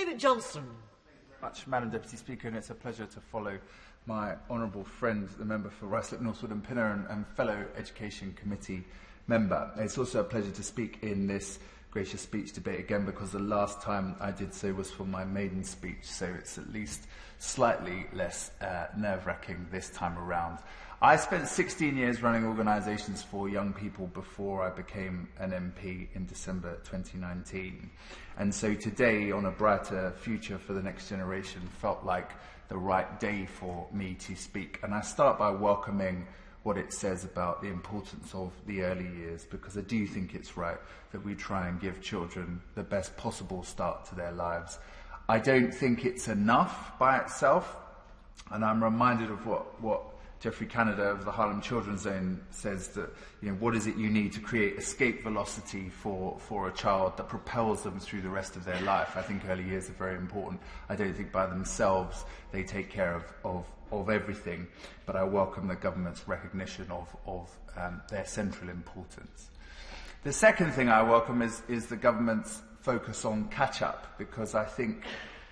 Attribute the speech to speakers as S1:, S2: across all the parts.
S1: David Johnson.
S2: Much, Madam Deputy Speaker, and it's a pleasure to follow my honourable friend, the member for Ruislip, Northwood and Pinner, and fellow Education Committee member. It's also a pleasure to speak in this gracious speech debate again, because the last time I did so was for my maiden speech, so it's at least slightly less nerve-wracking this time around. I spent 16 years running organisations for young people before I became an MP in December 2019. And so today, on a brighter future for the next generation, felt like the right day for me to speak. And I start by welcoming what it says about the importance of the early years, because I do think it's right that we try and give children the best possible start to their lives. I don't think it's enough by itself, and I'm reminded of what Geoffrey Canada of the Harlem Children's Zone says, that, what is it you need to create escape velocity for a child that propels them through the rest of their life. I think early years are very important. I don't think by themselves they take care of everything, but I welcome the government's recognition of their central importance. The second thing I welcome is the government's focus on catch-up, because I think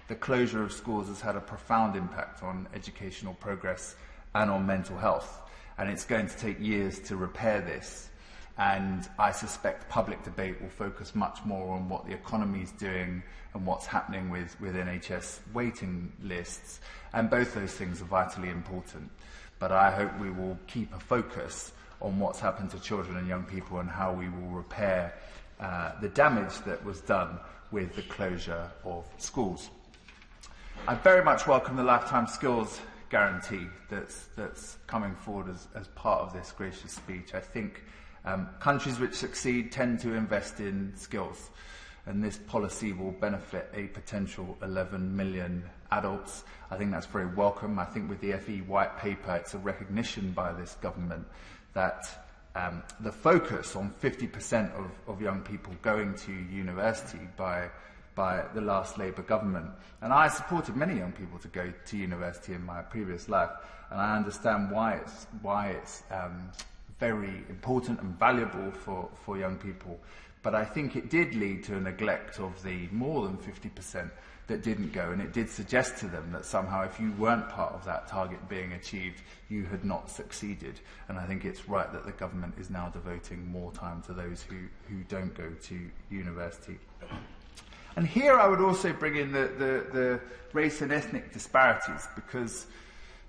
S2: the closure of schools has had a profound impact on educational progress and on mental health, and it's going to take years to repair this. And I suspect public debate will focus much more on what the economy is doing and what's happening with NHS waiting lists, and both those things are vitally important. But I hope we will keep a focus on what's happened to children and young people and how we will repair the damage that was done with the closure of schools. I very much welcome the Lifetime Skills Guarantee that's coming forward as part of this gracious speech. I think countries which succeed tend to invest in skills, and this policy will benefit a potential 11 million adults. I think that's very welcome. I think with the FE White Paper, it's a recognition by this government that the focus on 50% of young people going to university by the last Labour government. And I supported many young people to go to university in my previous life, and I understand why it's very important and valuable for young people. But I think it did lead to a neglect of the more than 50% that didn't go, and it did suggest to them that somehow if you weren't part of that target being achieved, you had not succeeded. And I think it's right that the government is now devoting more time to those who don't go to university. And here I would also bring in the race and ethnic disparities, because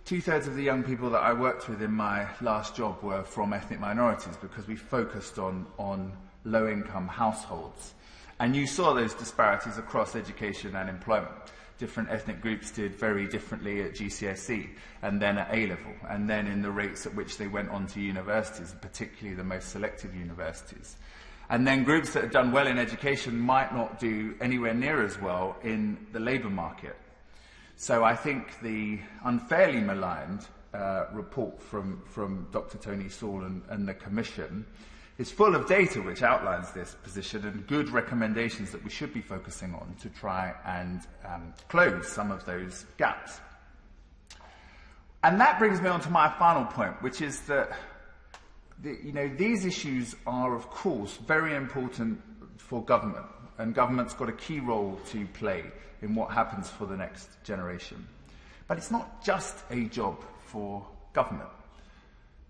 S2: 2/3 of the young people that I worked with in my last job were from ethnic minorities, because we focused on low-income households. And you saw those disparities across education and employment. Different ethnic groups did very differently at GCSE, and then at A-level, and then in the rates at which they went on to universities, particularly the most selective universities. And then groups that had done well in education might not do anywhere near as well in the labour market. So I think the unfairly maligned report from Dr. Tony Sewell and the Commission is full of data which outlines this position and good recommendations that we should be focusing on to try and close some of those gaps. And that brings me on to my final point, which is that these issues are, of course, very important for government, and government's got a key role to play in what happens for the next generation. But it's not just a job for government.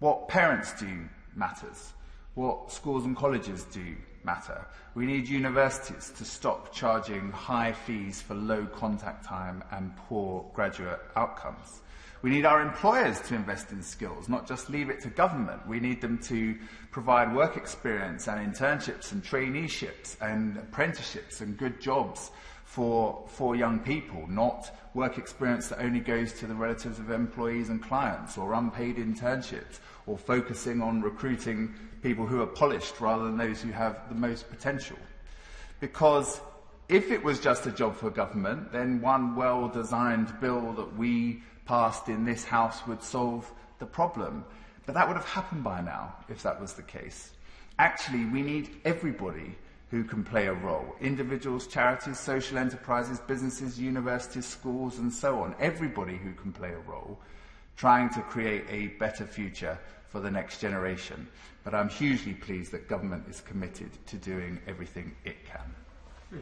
S2: What parents do matters. What schools and colleges do matter. We need universities to stop charging high fees for low contact time and poor graduate outcomes. We need our employers to invest in skills, not just leave it to government. We need them to provide work experience and internships and traineeships and apprenticeships and good jobs for young people, not work experience that only goes to the relatives of employees and clients, or unpaid internships, or focusing on recruiting people who are polished rather than those who have the most potential. Because if it was just a job for government, then one well-designed bill that we passed in this House would solve the problem. But that would have happened by now if that was the case. Actually, we need everybody who can play a role. Individuals, charities, social enterprises, businesses, universities, schools, and so on. Everybody who can play a role trying to create a better future for the next generation. But I'm hugely pleased that government is committed to doing everything it can.